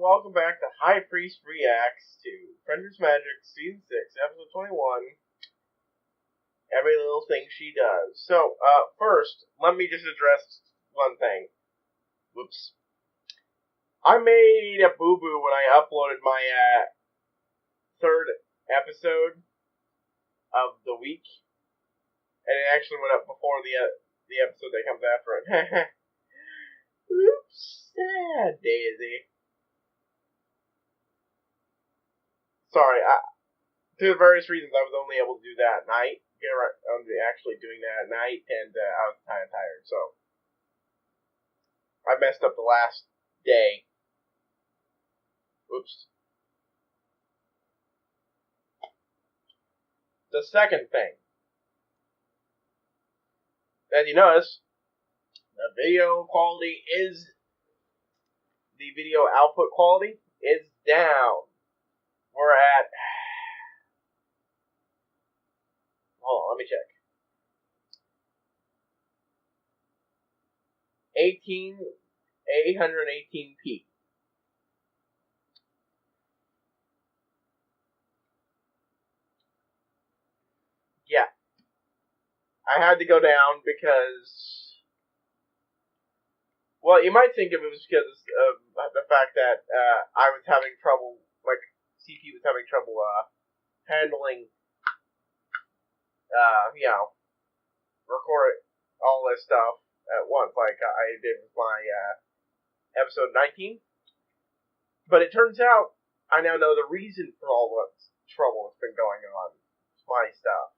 welcome back to HighPriest Reacts to Frender's Magic Season 6, Episode 21, Every Little Thing She Does. So, first, let me just address one thing. Whoops. I made a boo-boo when I uploaded my, third episode of the week, and it actually went up before the episode that comes after it. Oops, sad daisy. Sorry, due to various reasons, I was only able to do that at night. Get around to actually doing that at night, and I was kind of tired, so I messed up the last day. Oops. The second thing, as you notice, the video output quality is down. We're at, hold on, let me check. 818p. Yeah. I had to go down because, well, you might think of it was because of the fact that I was having trouble, like, CPU was having trouble handling, record all this stuff at once, like I did with my episode 19. But it turns out I now know the reason for all the trouble that's been going on. It's my stuff.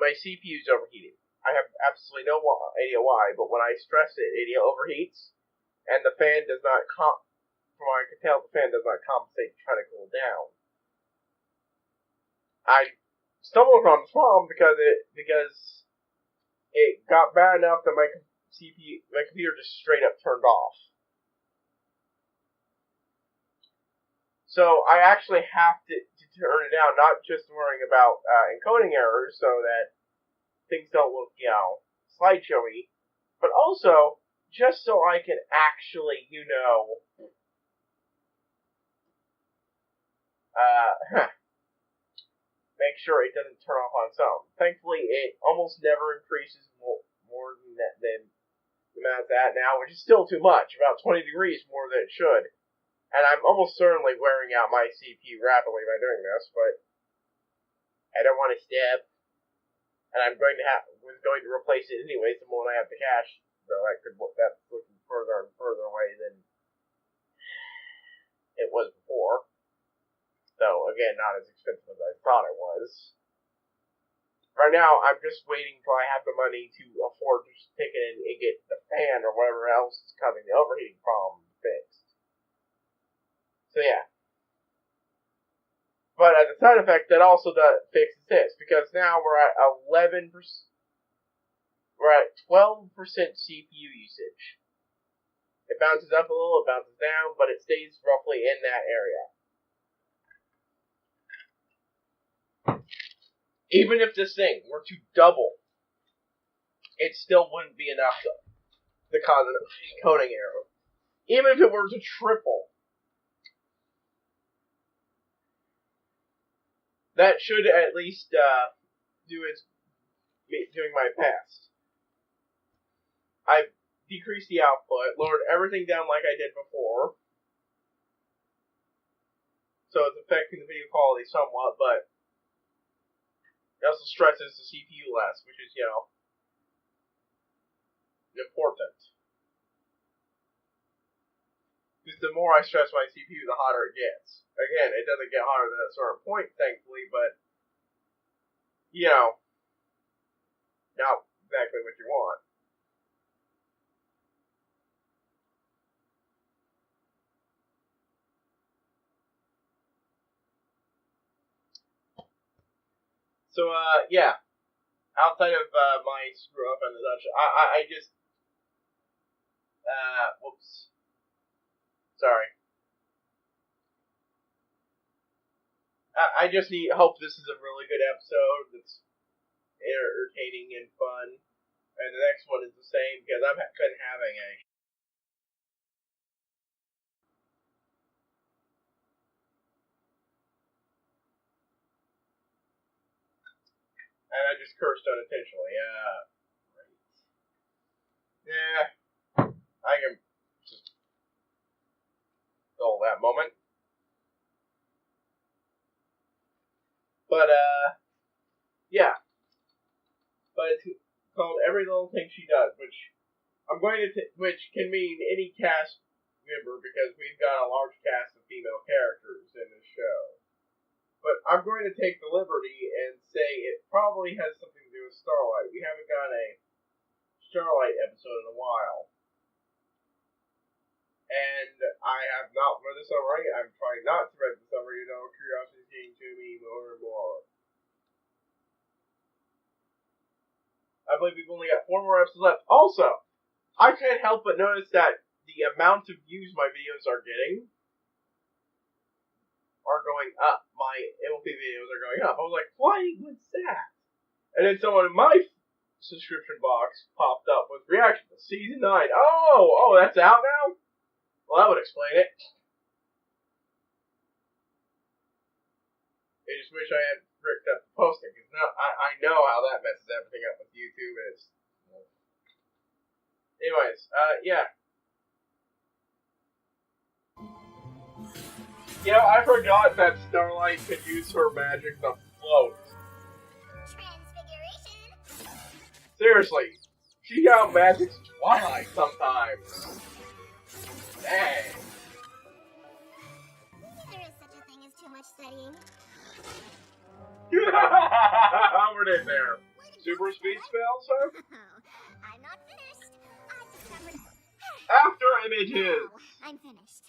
My CPU is overheating. I have absolutely no idea why, but when I stress it, it overheats, and the fan does not from what I can tell, the fan does not compensate to try to cool down. I stumbled upon this problem because it got bad enough that my computer just straight up turned off. So I actually have to turn it down, not just worrying about encoding errors so that things don't look, slideshowy, but also just so I can actually, make sure it doesn't turn off on its own. Thankfully, it almost never increases more than the amount it's at now, which is still too much, about 20 degrees more than it should. And I'm almost certainly wearing out my CPU rapidly by doing this, but I don't want to step. And I'm going to replace it anyways the moment I have the cash, so that's looking further and further away than it was before. So, again, not as expensive as I thought it was. Right now, I'm just waiting until I have the money to afford to take it in and get the fan or whatever else is causing the overheating problem fixed. So, yeah. But as a side effect, that also fixes this, because now we're at 11%. We're at 12% CPU usage. It bounces up a little, it bounces down, but it stays roughly in that area. Even if this thing were to double, it still wouldn't be enough to cause an encoding error. Even if it were to triple, that should at least doing my best. I've decreased the output, lowered everything down like I did before, so it's affecting the video quality somewhat, but it also stresses the CPU less, which is, important. Because the more I stress my CPU, the hotter it gets. Again, it doesn't get hotter than a certain point, thankfully, but, not exactly what you want. So, yeah. Outside of my screw up and such, I just, whoops. Sorry. I just hope this is a really good episode that's entertaining and fun. And the next one is the same, because I've been having a And I just cursed unintentionally. Yeah, I can just dull that moment. But, yeah. But it's called Every Little Thing She Does, which I'm going to, which can mean any cast member because we've got a large cast of female characters in this show. But I'm going to take the liberty and say it probably has something to do with Starlight. We haven't got a Starlight episode in a while. And I have not read the summary. I'm trying not to read the summary, curiosity is getting to me more and more. I believe we've only got 4 more episodes left. Also, I can't help but notice that the amount of views my videos are getting are going up. My MLP videos are going up. I was like, why was that? And then someone in my subscription box popped up with reaction to season 9. Oh, that's out now? Well, that would explain it. I just wish I had bricked up the posting, because now I know how that messes everything up with YouTube. Anyways, yeah. I forgot that Starlight could use her magic to float. Transfiguration. Seriously, she got magic Twilight sometimes. Dang. There is such a thing as too much studying. Over there. Super speed spells, huh? I'm not finished. I discovered. After images. No, I'm finished.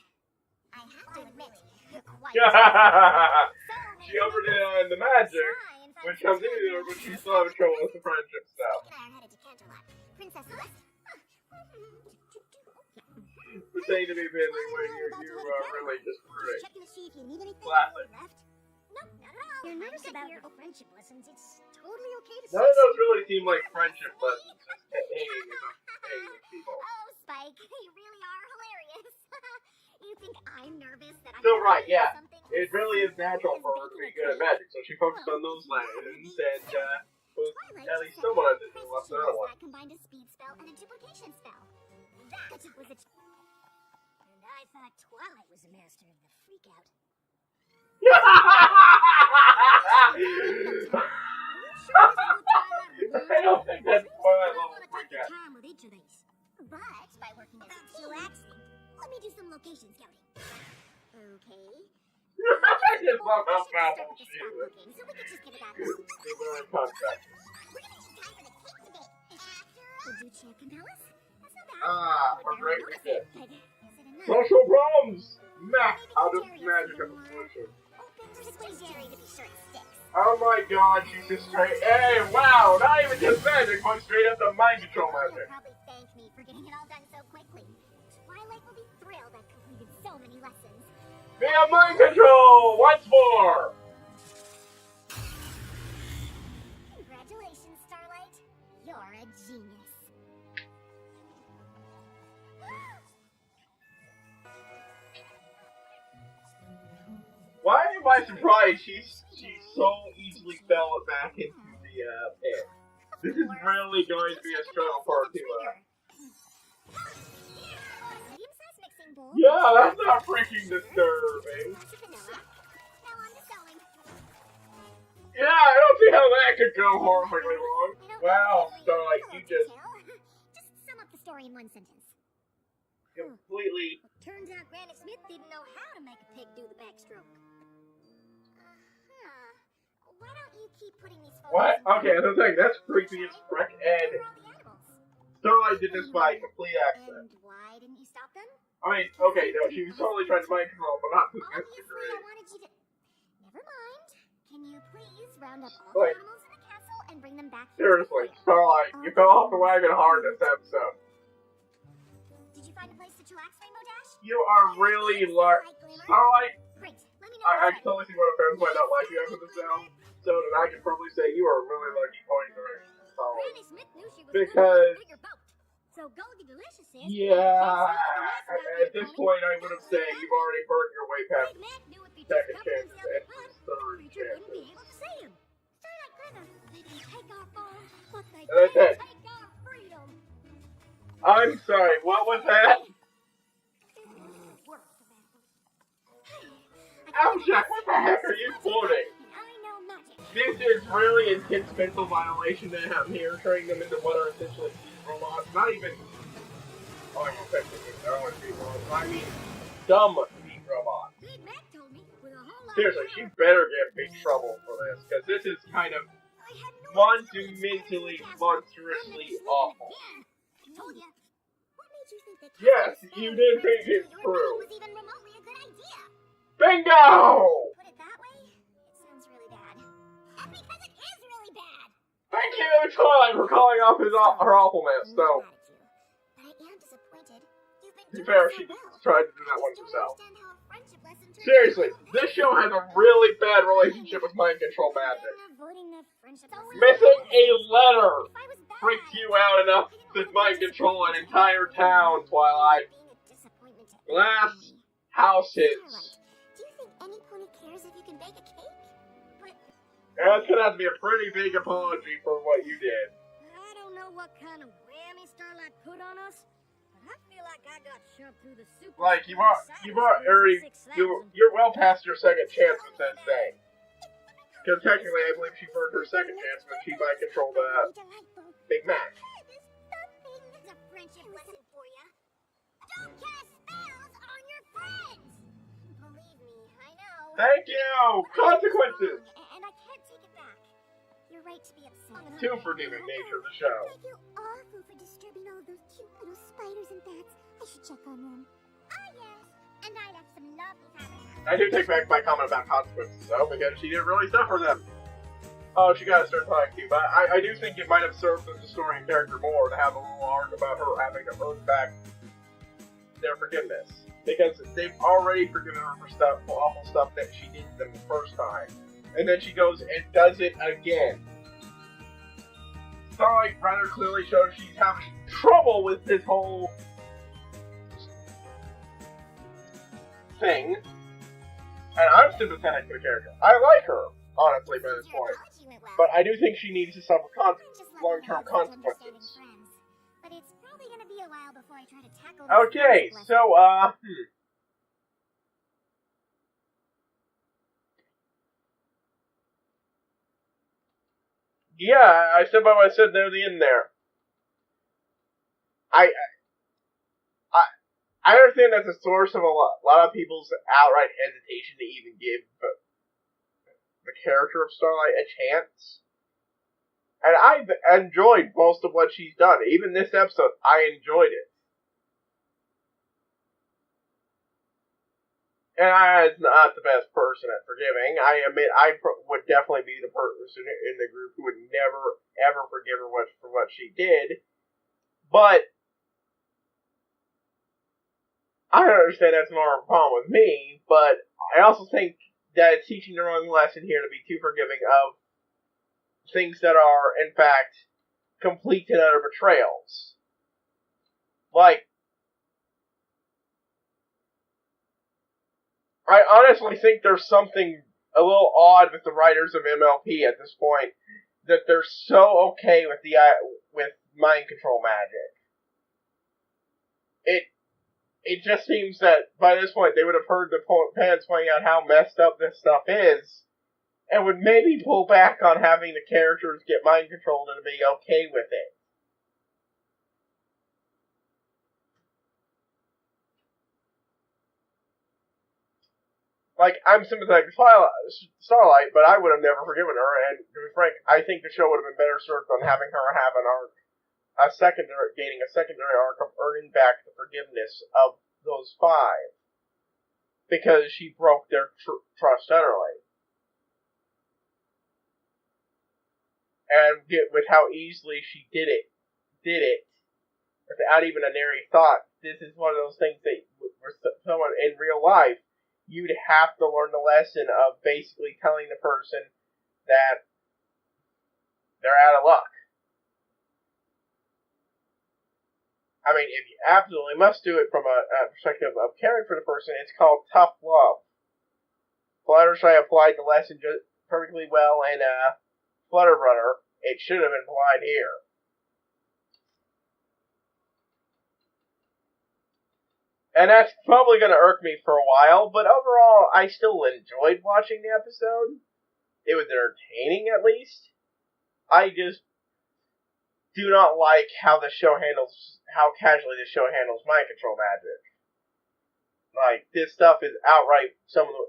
I have to admit, you're quite. She overdid on the magic, which comes in there, but she still having trouble with the friendship stuff. Princess Celeste. Pretending to be busy when you really just rude. Checking to see if you need anything. Classic. Nope, not at all. You're nervous about your friendship lessons. It's totally okay to None of those really seem like friendship lessons. Just hanging with people. Oh, Spike, you really are hilarious. You think I'm nervous that I'm Still right, yeah. something? It really is natural for her to be good at magic, so she focused on those lessons and was at least somewhat on the left another one. Combined a speed spell and a duplication spell. That was a... And I thought Twilight was a master of the freak-out. I don't think that's Twilight level freakout. But by working as a chillaxing, let me do some location scouting. Okay. I just love how powerful she is. So we could just give it that. We're in contract. We're gonna eat time for the cake today. After the Duce Campellis? That's not bad. For great weekend. Is it enough? Social problems! Math out of magic of the solution. Persuade Jerry to be sure it sticks. Oh my god, she's just straight. Hey, wow, not even just magic, but straight up the mind control magic. You'll probably thank me for getting it all done so quickly. Twilight will be thrilled I've completed so many lessons. Via mind control! Once more! Congratulations, Starlight. You're a genius. Why am I surprised she so easily fell back into the pit? This is really going to be a struggle for her to yeah, that's not freaking disturbing. Yeah, I don't see how that could go horribly wrong. Wow, Starlight, you just sum up the story in one sentence. Completely. Turns out Granny Smith didn't know how to make a pig do the backstroke. Why don't you keep putting these photos? What? Okay, as I was saying, that's creepy as frick, and Starlight did this by complete accident. And why didn't you stop them? I mean, okay, no, she was totally trying to mind control, but not to this Obviously, degree. I wanted you to... Never mind. Can you please round up all the animals in the castle and bring them back here? Seriously, Starlight, you fell off the wagon hard this episode. Did you find a place to chillax, Rainbow Dash? You are really Starlight, Great. Let me know. I can totally see what her friends might not like you after this episode, and I can probably say you are really lucky pointing direction, Starlight. Granny Smith knew she was Because, a bigger boat. So Goldie Delicious says, yeah, at this point I would have said you've already burnt your way past Big Mac knew if he second discovered chances himself and abroad, third Preacher wouldn't be chances. able to see him. Starlight clever. take our farm, but they And that's can't it. take our freedom. I'm sorry, what was that? Oh, Jack, what the heck are you quoting? I know magic. This is really intense mental violation to have here, turning them into what are essentially robots. Not even. Oh, I don't want to be robots. I mean, dumb meat robots. Big Mac told me with a whole lot Seriously, of she better get in big trouble for this, because this is kind of monumentally, monstrously awful. I told you. What made you think that Yes, you did think it's true. was even remotely a good idea? Bingo! Put it that way, it sounds really bad. Because it is really bad. Thank you, Twilight, for calling off her awfulness, though. But I am disappointed. You've been To be doing fair, so she well. tried to do that one I just herself. don't understand how a friendship lesson turned Seriously, into this show has a really bad relationship with mind control magic. avoiding the friendship lesson. Missing a letter If I was bad, freaks you out enough to mind control an entire town, Twilight. being a disappointment to Glass everybody. houses. Starlight, do you think any pony cares if you can bake a cake? But That's gonna have to be a pretty big apology for what you did. I don't know what kind of whammy Starlight put on us, but I feel like I got shoved through the super. Like, you're well past your second chance with this thing. Because technically, I believe she burned her second chance when she mind controlled Big Mac. This is a friendship lesson for you. Don't cast spells on your friends. Believe me, I know. Thank you! Consequences! And I can't take it back. You're right to be upset. Too forgiving nature of the show. I feel awful for disturbing all those cute little spiders and bats. I should check on them. Oh, yes. And I left some lovely fabric. I do take back my comment about consequences, though, because she didn't really suffer them. Oh, she got a start talking to you, but I do think it might have served the story and character more to have a little arc about her having to earn back their forgiveness. Because they've already forgiven her for awful stuff that she did to them the first time. And then she goes and does it again. Starlight rather clearly shows she's having trouble with this whole thing. And I'm sympathetic to the character. I like her, honestly, by this point. But I do think she needs to suffer long-term consequences. But it's probably going to be a while before I try to tackle Okay, so, yeah, I stood by what I said near the end there. I understand that's a source of a lot of people's outright hesitation to even give the character of Starlight a chance. And I've enjoyed most of what she's done. Even this episode, I enjoyed it. And I'm not the best person at forgiving. I admit I would definitely be the person in the group who would never, ever forgive her for what she did. But I understand that's more of a problem with me, but I also think that it's teaching the wrong lesson here to be too forgiving of things that are, in fact, complete and utter betrayals. Like, I honestly think there's something a little odd with the writers of MLP at this point, that they're so okay with with mind control magic. It just seems that by this point they would have heard the fans pointing out how messed up this stuff is, and would maybe pull back on having the characters get mind controlled and be okay with it. Like, I'm sympathetic to Starlight, but I would have never forgiven her, and to be frank, I think the show would have been better served on having her have an arc, gaining a secondary arc of earning back the forgiveness of those 5. Because she broke their trust utterly. And with how easily she did it, without even a nary thought, this is one of those things that, for someone in real life, you'd have to learn the lesson of basically telling the person that they're out of luck. I mean, if you absolutely must do it from a perspective of caring for the person, it's called tough love. Fluttershy applied the lesson just perfectly well in Flutterbrunner, it should have been applied here. And that's probably going to irk me for a while, but overall, I still enjoyed watching the episode. It was entertaining, at least. I just do not like how casually the show handles mind control magic. Like, this stuff is outright some of the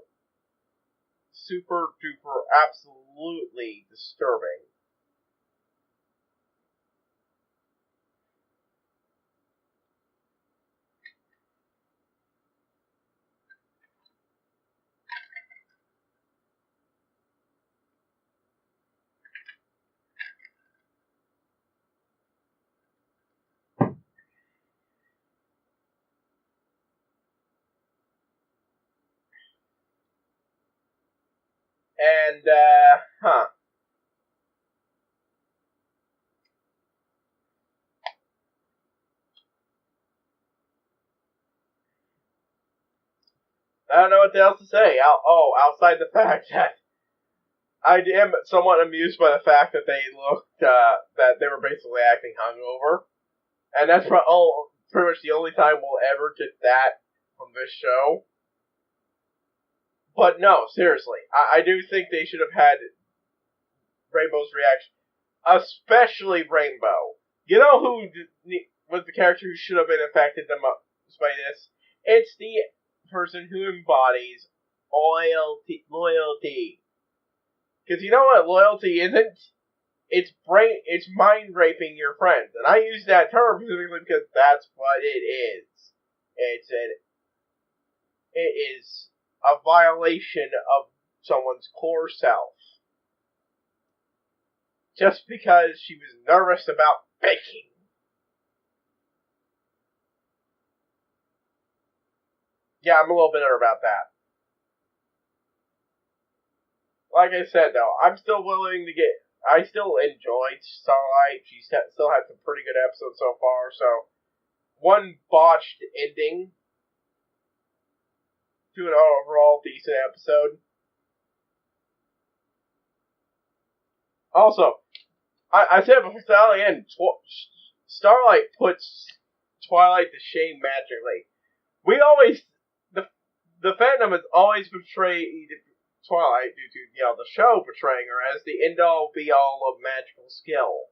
super duper absolutely disturbing. And, I don't know what else to say. Outside the fact that I am somewhat amused by the fact that they looked, that they were basically acting hungover. And that's pretty much the only time we'll ever get that from this show. But no, seriously, I do think they should have had Rainbow's reaction. Especially Rainbow. You know who was the character who should have been affected the most by this? It's the person who embodies loyalty. Because you know what loyalty isn't? It's mind raping your friends. And I use that term specifically because that's what it is. It is a violation of someone's core self. Just because she was nervous about baking. Yeah, I'm a little bitter about that. Like I said, though, I'm still willing to get... I still enjoyed Starlight. She still had some pretty good episodes so far, so... One botched ending to an overall decent episode. Also, I said before Sally and Starlight puts Twilight to shame magically. We always... The fandom has always portrayed Twilight due to, the show portraying her as the end-all, be-all of magical skill.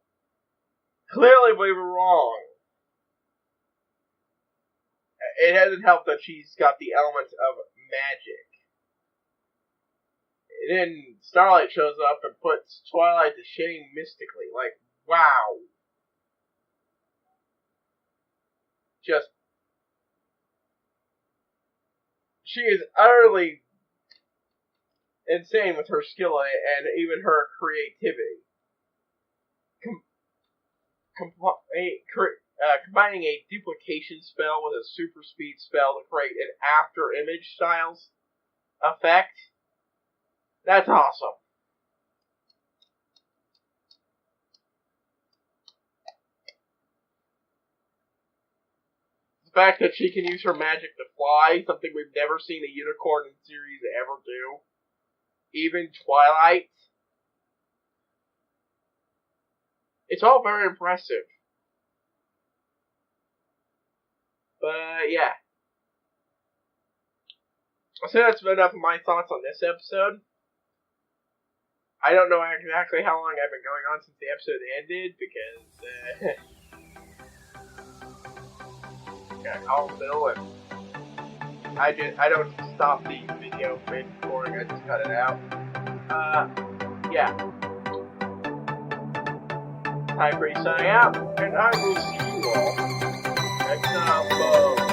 Clearly we were wrong. It hasn't helped that she's got the elements of magic. And then Starlight shows up and puts Twilight to shame mystically. Like, wow. Just... She is utterly insane with her skill and even her creativity. Combining a duplication spell with a super speed spell to create an after image styles effect. That's awesome. The fact that she can use her magic to fly, something we've never seen a unicorn in series ever do. Even Twilight. It's all very impressive. But, yeah. I'll say that's enough of my thoughts on this episode. I don't know exactly how long I've been going on since the episode ended, because, got a call Bill, and I don't stop the video mid-recording, I just cut it out. Yeah. HighPriest signing out, and I will see you all next time, folks.